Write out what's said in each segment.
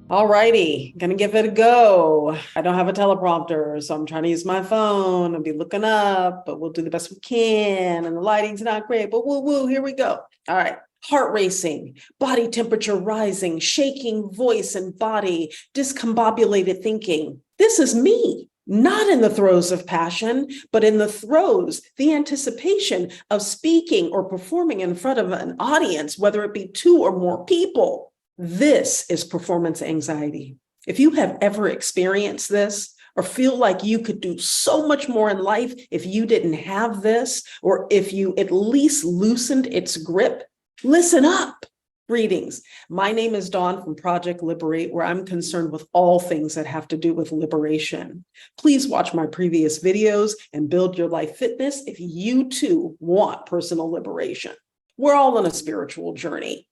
All righty, gonna give it a go. I don't have a teleprompter, so I'm trying to use my phone and be looking up, but we'll do the best we can. And the lighting's not great, but woo, here we go. All right. Heart racing, body temperature rising, shaking voice and body, discombobulated thinking. This is me, not in the throes of passion, but in the throes, the anticipation of speaking or performing in front of an audience, whether it be two or more people. This is performance anxiety. If you have ever experienced this or feel like you could do so much more in life if you didn't have this, or if you at least loosened its grip, listen up. Greetings. My name is Dawn from Project Liberate, where I'm concerned with all things that have to do with liberation. Please watch my previous videos and build your life fitness if you too want personal liberation. We're all on a spiritual journey.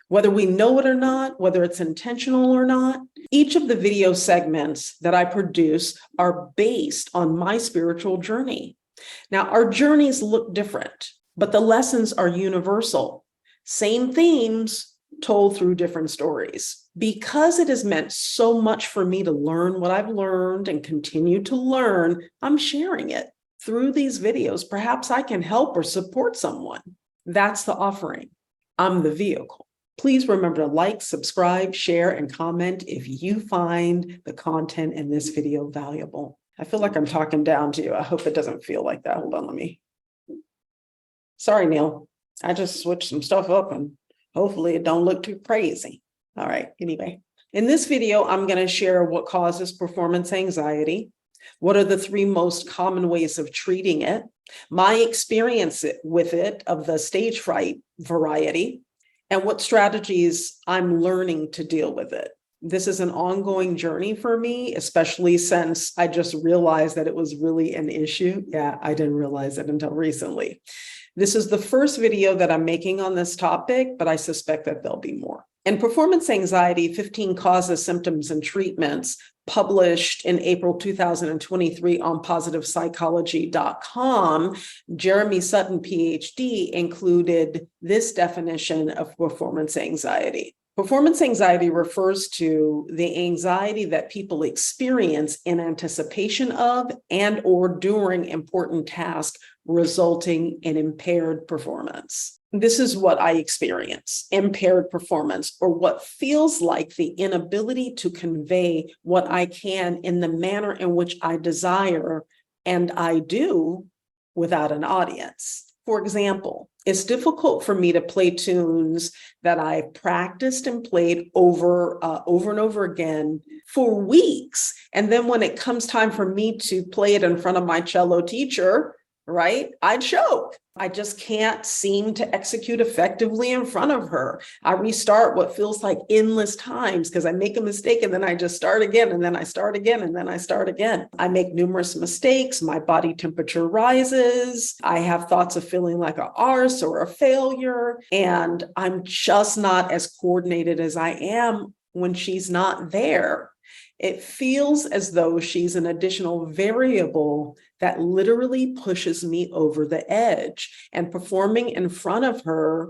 Whether we know it or not, whether it's intentional or not, each of the video segments that I produce are based on my spiritual journey. Now, our journeys look different, but the lessons are universal. Same themes told through different stories. Because it has meant so much for me to learn what I've learned and continue to learn, I'm sharing it. Through these videos, perhaps I can help or support someone. That's the offering. I'm the vehicle. Please remember to like, subscribe, share, and comment if you find the content in this video valuable. I feel like I'm talking down to you. I hope it doesn't feel like that. Hold on, Sorry, Neil. I just switched some stuff up and hopefully it don't look too crazy. All right, anyway. In this video, I'm going to share what causes performance anxiety. What are the 3 most common ways of treating it? My experience with it of the stage fright variety, and what strategies I'm learning to deal with it. This is an ongoing journey for me, especially since I just realized that it was really an issue. Yeah, I didn't realize it until recently. This is the first video that I'm making on this topic, but I suspect that there'll be more. In Performance Anxiety, 15 Causes, Symptoms, and Treatments, published in April 2023 on positivepsychology.com, Jeremy Sutton, PhD, included this definition of performance anxiety. Performance anxiety refers to the anxiety that people experience in anticipation of and or during important tasks, resulting in impaired performance. This is what I experience, impaired performance, or what feels like the inability to convey what I can in the manner in which I desire, and I do, without an audience. For example, it's difficult for me to play tunes that I've practiced and played over and over again for weeks. And then when it comes time for me to play it in front of my cello teacher, right, I choke. I just can't seem to execute effectively in front of her. I restart what feels like endless times because I make a mistake and then I just start again and then I start again and then I start again. I make numerous mistakes. My body temperature rises. I have thoughts of feeling like an arse or a failure. And I'm just not as coordinated as I am when she's not there. It feels as though she's an additional variable that literally pushes me over the edge. And performing in front of her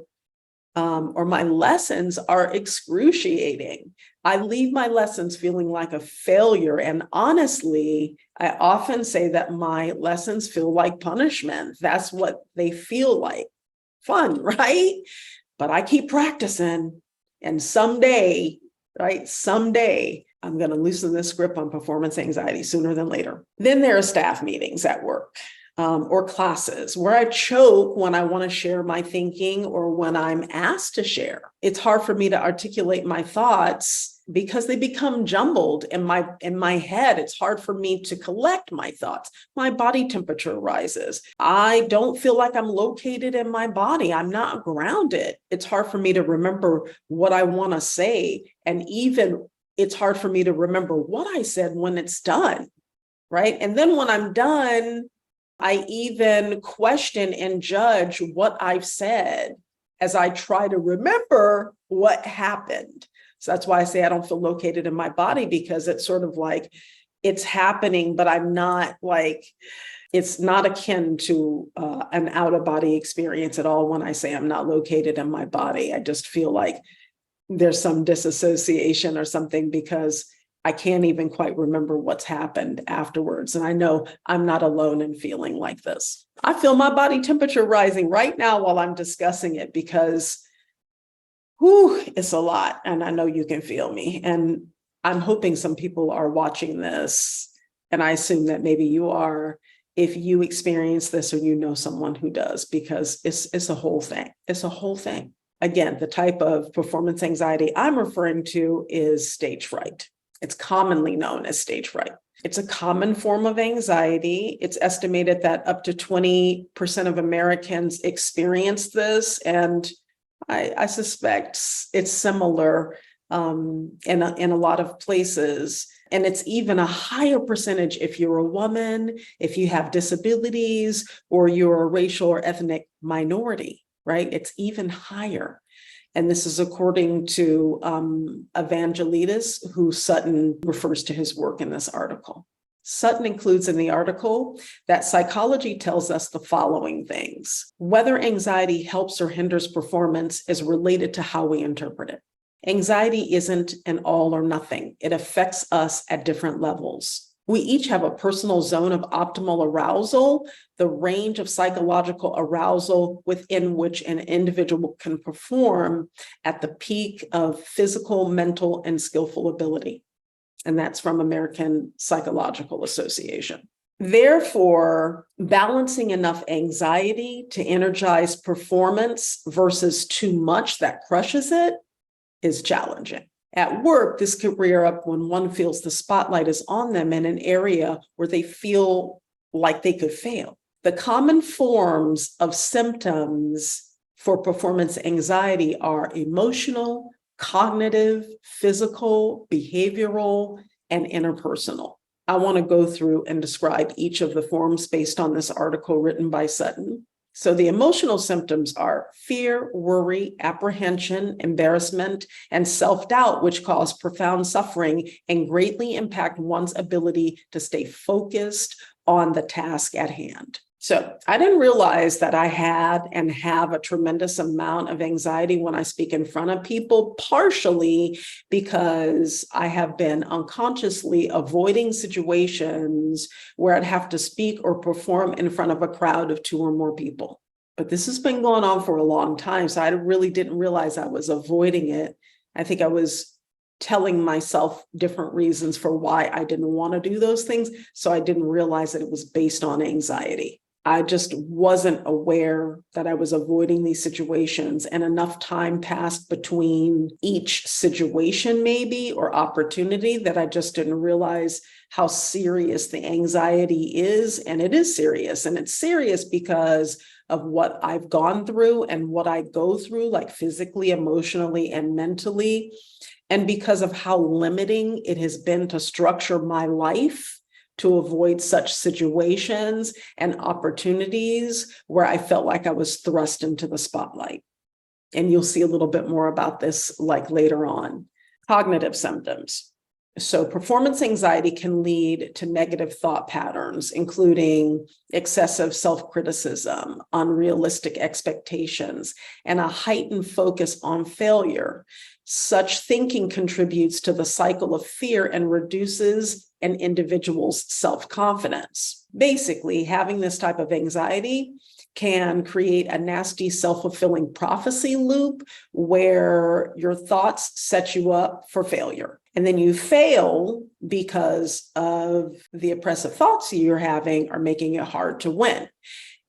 or my lessons are excruciating. I leave my lessons feeling like a failure. And honestly, I often say that my lessons feel like punishment. That's what they feel like. Fun, right? But I keep practicing. And someday, right, someday, I'm going to loosen this grip on performance anxiety sooner than later. Then there are staff meetings at work or classes where I choke when I want to share my thinking or when I'm asked to share. It's hard for me to articulate my thoughts because they become jumbled in my head. It's hard for me to collect my thoughts. My body temperature rises. I don't feel like I'm located in my body. I'm not grounded. It's hard for me to remember what I want to say, and even it's hard for me to remember what I said when it's done, right? And then when I'm done, I even question and judge what I've said as I try to remember what happened. So that's why I say I don't feel located in my body, because it's sort of like it's happening, but I'm not like, it's not akin to an out-of-body experience at all when I say I'm not located in my body. I just feel like there's some disassociation or something because I can't even quite remember what's happened afterwards. And I know I'm not alone in feeling like this. I feel my body temperature rising right now while I'm discussing it because it's a lot. And I know you can feel me. And I'm hoping some people are watching this. And I assume that maybe you are, if you experience this or you know someone who does, because it's a whole thing. It's a whole thing. Again, the type of performance anxiety I'm referring to is stage fright. It's commonly known as stage fright. It's a common form of anxiety. It's estimated that up to 20% of Americans experience this. And I suspect it's similar in a lot of places. And it's even a higher percentage if you're a woman, if you have disabilities, or you're a racial or ethnic minority, right? It's even higher. And this is according to Evangelides, who Sutton refers to his work in this article. Sutton includes in the article that psychology tells us the following things. Whether anxiety helps or hinders performance is related to how we interpret it. Anxiety isn't an all or nothing. It affects us at different levels. We each have a personal zone of optimal arousal, the range of psychological arousal within which an individual can perform at the peak of physical, mental, and skillful ability. And that's from American Psychological Association. Therefore, balancing enough anxiety to energize performance versus too much that crushes it is challenging. At work, this could rear up when one feels the spotlight is on them in an area where they feel like they could fail. The common forms of symptoms for performance anxiety are emotional, cognitive, physical, behavioral, and interpersonal. I want to go through and describe each of the forms based on this article written by Sutton. So the emotional symptoms are fear, worry, apprehension, embarrassment, and self-doubt, which cause profound suffering and greatly impact one's ability to stay focused on the task at hand. So I didn't realize that I had and have a tremendous amount of anxiety when I speak in front of people, partially because I have been unconsciously avoiding situations where I'd have to speak or perform in front of a crowd of 2 or more people. But this has been going on for a long time, so I really didn't realize I was avoiding it. I think I was telling myself different reasons for why I didn't want to do those things, so I didn't realize that it was based on anxiety. I just wasn't aware that I was avoiding these situations, and enough time passed between each situation maybe or opportunity that I just didn't realize how serious the anxiety is. And it is serious, and it's serious because of what I've gone through and what I go through, like physically, emotionally, and mentally, and because of how limiting it has been to structure my life to avoid such situations and opportunities where I felt like I was thrust into the spotlight. And you'll see a little bit more about this like later on. Cognitive symptoms. So performance anxiety can lead to negative thought patterns, including excessive self-criticism, unrealistic expectations, and a heightened focus on failure. Such thinking contributes to the cycle of fear and reduces an individual's self-confidence. Basically, having this type of anxiety can create a nasty self-fulfilling prophecy loop where your thoughts set you up for failure. And then you fail because of the oppressive thoughts you're having are making it hard to win.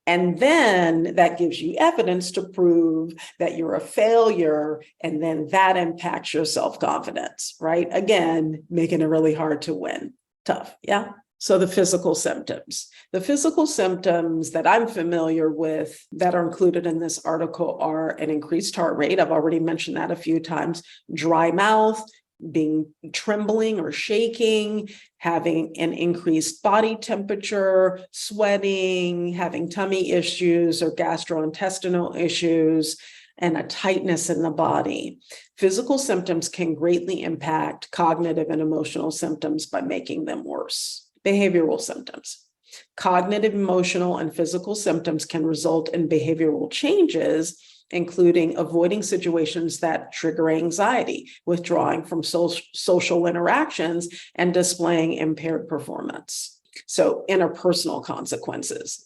And then that gives you evidence to prove that you're a failure. And then that impacts your self-confidence, right? Again, making it really hard to win. Tough, yeah? So the physical symptoms. The physical symptoms that I'm familiar with that are included in this article are an increased heart rate. I've already mentioned that a few times. Dry mouth, being trembling or shaking, having an increased body temperature, sweating, having tummy issues or gastrointestinal issues, and a tightness in the body. Physical symptoms can greatly impact cognitive and emotional symptoms by making them worse. Behavioral symptoms. Cognitive, emotional, and physical symptoms can result in behavioral changes including avoiding situations that trigger anxiety, withdrawing from social interactions, and displaying impaired performance. So interpersonal consequences.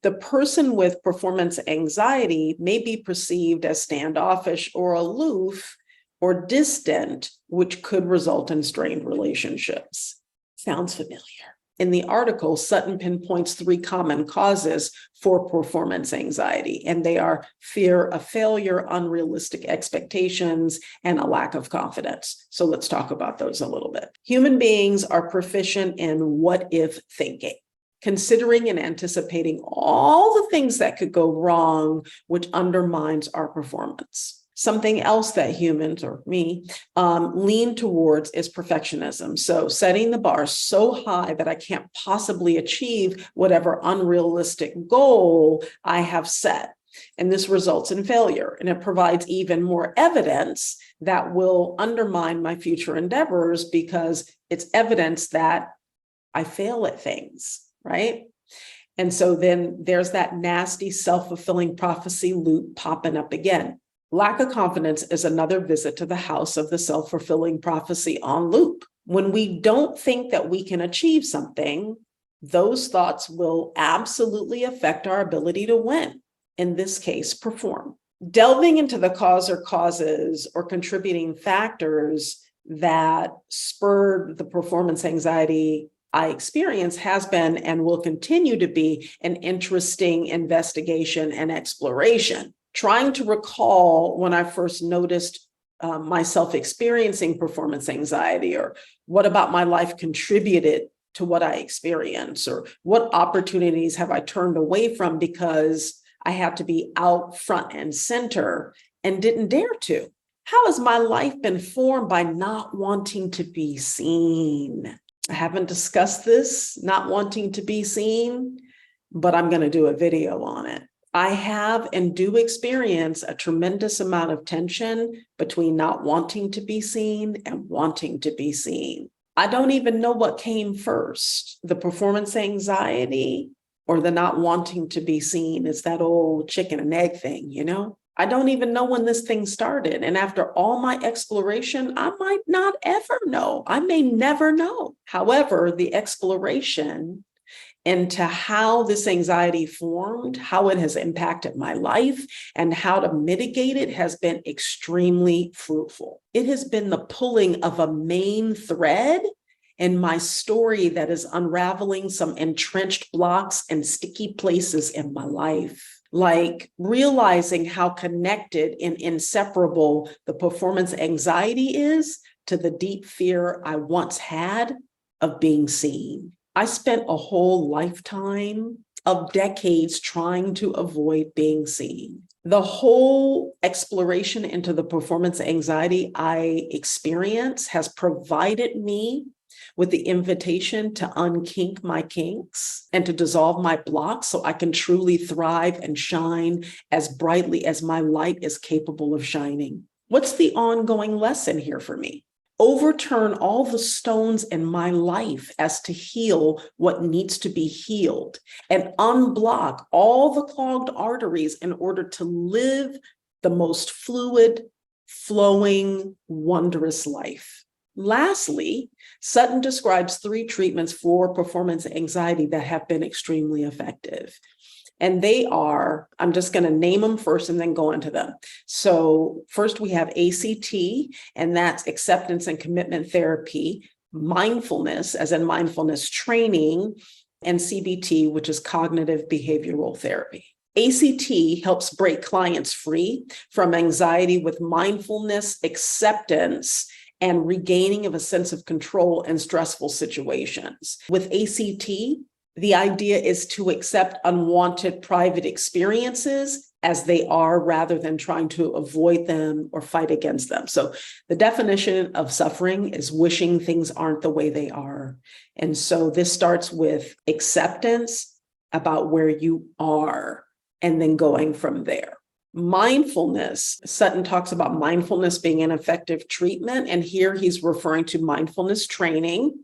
The person with performance anxiety may be perceived as standoffish or aloof or distant, which could result in strained relationships. Sounds familiar. In the article, Sutton pinpoints 3 common causes for performance anxiety, and they are fear of failure, unrealistic expectations, and a lack of confidence. So let's talk about those a little bit. Human beings are proficient in what-if thinking, considering and anticipating all the things that could go wrong, which undermines our performance. Something else that humans, or me, lean towards is perfectionism. So setting the bar so high that I can't possibly achieve whatever unrealistic goal I have set. And this results in failure. And it provides even more evidence that will undermine my future endeavors because it's evidence that I fail at things, right? And so then there's that nasty self-fulfilling prophecy loop popping up again. Lack of confidence is another visit to the house of the self-fulfilling prophecy on loop. When we don't think that we can achieve something, those thoughts will absolutely affect our ability to win, in this case, perform. Delving into the cause or causes or contributing factors that spurred the performance anxiety I experience has been and will continue to be an interesting investigation and exploration. Trying to recall when I first noticed myself experiencing performance anxiety, or what about my life contributed to what I experienced, or what opportunities have I turned away from because I had to be out front and center and didn't dare to. How has my life been formed by not wanting to be seen? I haven't discussed this, not wanting to be seen, but I'm going to do a video on it. I have and do experience a tremendous amount of tension between not wanting to be seen and wanting to be seen. I don't even know what came first, the performance anxiety or the not wanting to be seen. It's that old chicken and egg thing, you know? I don't even know when this thing started. And after all my exploration, I might not ever know. I may never know. However, the exploration into how this anxiety formed, how it has impacted my life, and how to mitigate it has been extremely fruitful. It has been the pulling of a main thread in my story that is unraveling some entrenched blocks and sticky places in my life. Like realizing how connected and inseparable the performance anxiety is to the deep fear I once had of being seen. I spent a whole lifetime of decades trying to avoid being seen. The whole exploration into the performance anxiety I experience has provided me with the invitation to unkink my kinks and to dissolve my blocks so I can truly thrive and shine as brightly as my light is capable of shining. What's the ongoing lesson here for me? Overturn all the stones in my life as to heal what needs to be healed and unblock all the clogged arteries in order to live the most fluid, flowing, wondrous life. Lastly, Sutton describes 3 treatments for performance anxiety that have been extremely effective. And they are, I'm just going to name them first and then go into them. So first we have ACT, and that's acceptance and commitment therapy, mindfulness, as in mindfulness training, and CBT, which is cognitive behavioral therapy. ACT helps break clients free from anxiety with mindfulness, acceptance, and regaining of a sense of control in stressful situations. With ACT, the idea is to accept unwanted private experiences as they are rather than trying to avoid them or fight against them. So the definition of suffering is wishing things aren't the way they are. And so this starts with acceptance about where you are and then going from there. Mindfulness, Sutton talks about mindfulness being an effective treatment. And here he's referring to mindfulness training.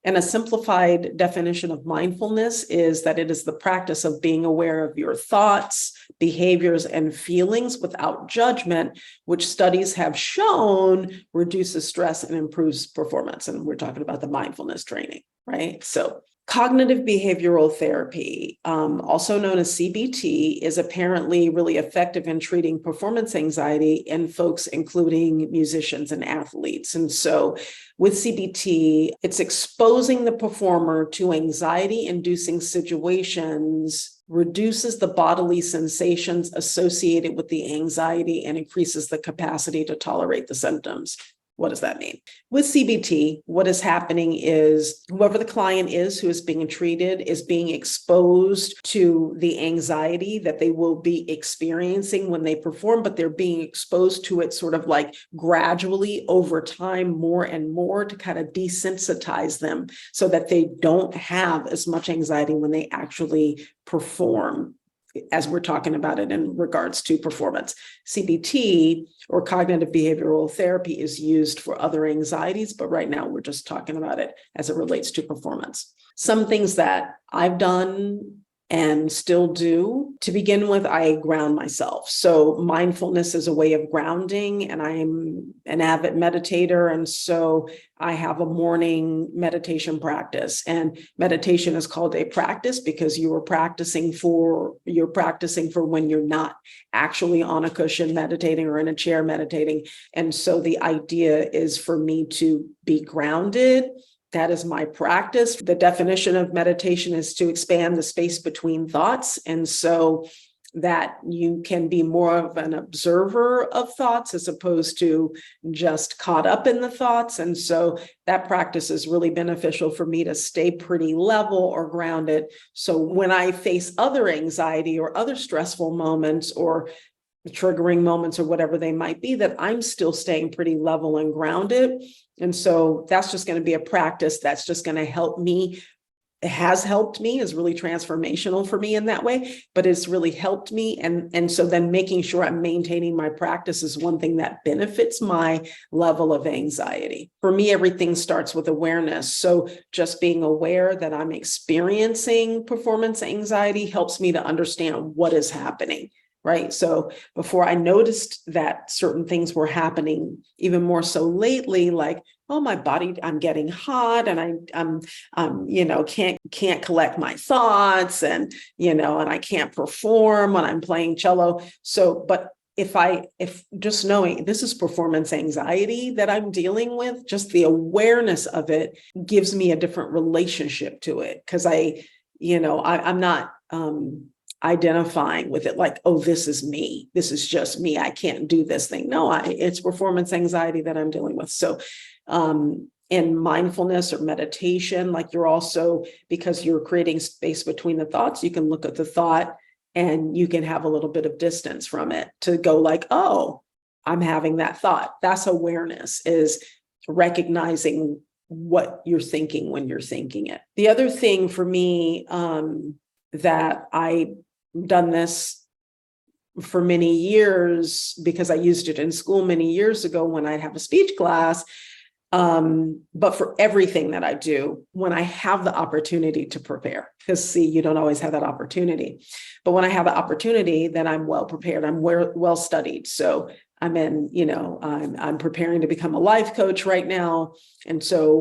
And a simplified definition of mindfulness is that it is the practice of being aware of your thoughts, behaviors, and feelings without judgment, which studies have shown reduces stress and improves performance. And we're talking about the mindfulness training, right? So cognitive behavioral therapy, also known as CBT, is apparently really effective in treating performance anxiety in folks, including musicians and athletes. And so with CBT, it's exposing the performer to anxiety-inducing situations, reduces the bodily sensations associated with the anxiety, and increases the capacity to tolerate the symptoms. What does that mean? With CBT, what is happening is whoever the client is who is being treated is being exposed to the anxiety that they will be experiencing when they perform, but they're being exposed to it sort of like gradually over time, more and more, to kind of desensitize them so that they don't have as much anxiety when they actually perform, as we're talking about it in regards to performance. CBT, or cognitive behavioral therapy, is used for other anxieties, but right now we're just talking about it as it relates to performance. Some things that I've done and still do. To begin with, I ground myself. So mindfulness is a way of grounding, and I'm an avid meditator. And so I have a morning meditation practice, and meditation is called a practice because you're practicing for when you're not actually on a cushion meditating or in a chair meditating. And so the idea is for me to be grounded. That is my practice. The definition of meditation is to expand the space between thoughts. And so that you can be more of an observer of thoughts as opposed to just caught up in the thoughts. And so that practice is really beneficial for me to stay pretty level or grounded. So when I face other anxiety or other stressful moments or triggering moments or whatever they might be, that I'm still staying pretty level and grounded. And so that's just going to be a practice that's just going to help me. It has helped me, is really transformational for me in that way, but it's really helped me. And so then making sure I'm maintaining my practice is one thing that benefits my level of anxiety. For me, everything starts with awareness. So just being aware that I'm experiencing performance anxiety helps me to understand what is happening. Right. So before I noticed that certain things were happening, even more so lately, like, oh, my body, I'm getting hot and I'm can't collect my thoughts and I can't perform when I'm playing cello. So, but if just knowing this is performance anxiety that I'm dealing with, just the awareness of it gives me a different relationship to it. Cause I'm not, identifying with it like, oh, this is me. This is just me. I can't do this thing. No, it's performance anxiety that I'm dealing with. So in mindfulness or meditation, like you're also, because you're creating space between the thoughts, you can look at the thought and you can have a little bit of distance from it to go like, oh, I'm having that thought. That's awareness, is recognizing what you're thinking when you're thinking it. The other thing for me, that I done this for many years because I used it in school many years ago when I'd have a speech class. But for everything that I do, when I have the opportunity to prepare, because see, you don't always have that opportunity, but when I have the opportunity, then I'm well prepared. I'm well studied. So I'm I'm preparing to become a life coach right now. And so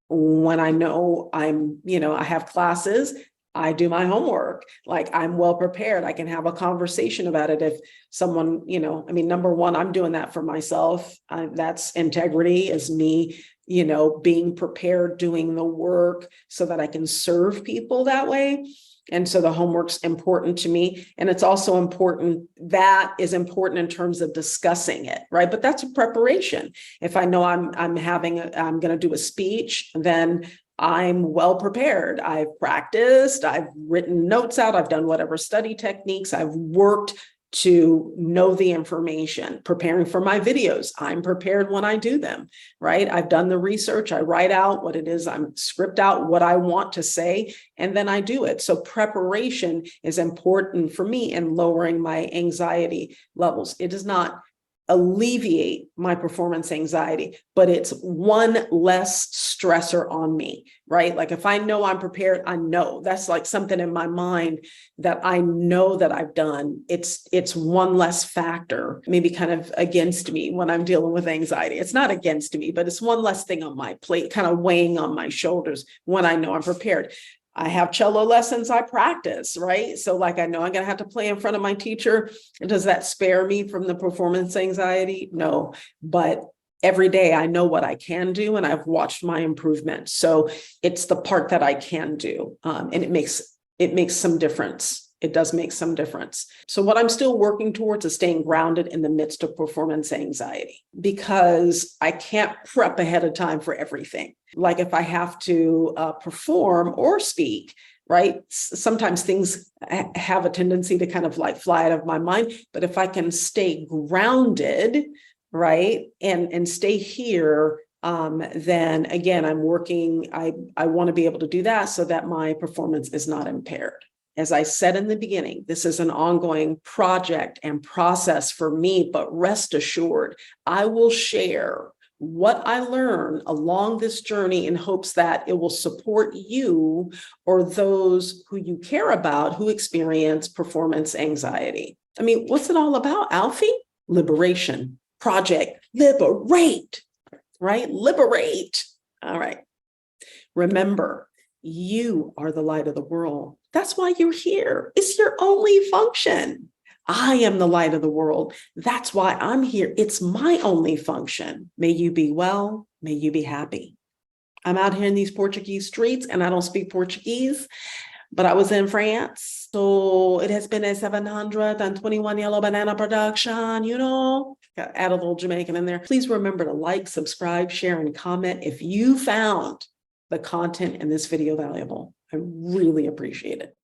when I know I have classes, I do my homework, like I'm well prepared. I can have a conversation about it. If someone, number one, I'm doing that for myself. That's integrity, is me, being prepared, doing the work so that I can serve people that way. And so the homework's important to me. And it's also important, that is important in terms of discussing it, right? But that's a preparation. If I know I'm going to do a speech, then I'm well prepared. I've practiced, I've written notes out, I've done whatever study techniques, I've worked to know the information. Preparing for my videos, I'm prepared when I do them, right? I've done the research, I write out what it is, I'm script out what I want to say, and then I do it. So preparation is important for me in lowering my anxiety levels. It is not alleviate my performance anxiety, but it's one less stressor on me, right? Like if I know I'm prepared, I know that's like something in my mind that I know that I've done. It's one less factor, maybe kind of against me when I'm dealing with anxiety. It's not against me, but it's one less thing on my plate, kind of weighing on my shoulders when I know I'm prepared. I have cello lessons I practice, right? So like, I know I'm going to have to play in front of my teacher. Does that spare me from the performance anxiety? No, but every day I know what I can do and I've watched my improvement. So it's the part that I can do. And it makes some difference. It does make some difference. So what I'm still working towards is staying grounded in the midst of performance anxiety, because I can't prep ahead of time for everything. Like if I have to perform or speak, right? Sometimes things have a tendency to kind of like fly out of my mind, but if I can stay grounded, right, and stay here, then again, I'm working, I want to be able to do that so that my performance is not impaired. As I said in the beginning, this is an ongoing project and process for me, but rest assured, I will share what I learn along this journey in hopes that it will support you or those who you care about who experience performance anxiety. I mean, what's it all about, Alfie? Liberation. Project Liberate, right? Liberate. All right. Remember, you are the light of the world. That's why you're here. It's your only function. I am the light of the world. That's why I'm here. It's my only function. May you be well. May you be happy. I'm out here in these Portuguese streets and I don't speak Portuguese, but I was in France. So it has been a 721 Yellow Banana production, Got to add a little Jamaican in there. Please remember to like, subscribe, share, and comment if you found the content in this video valuable. I really appreciate it.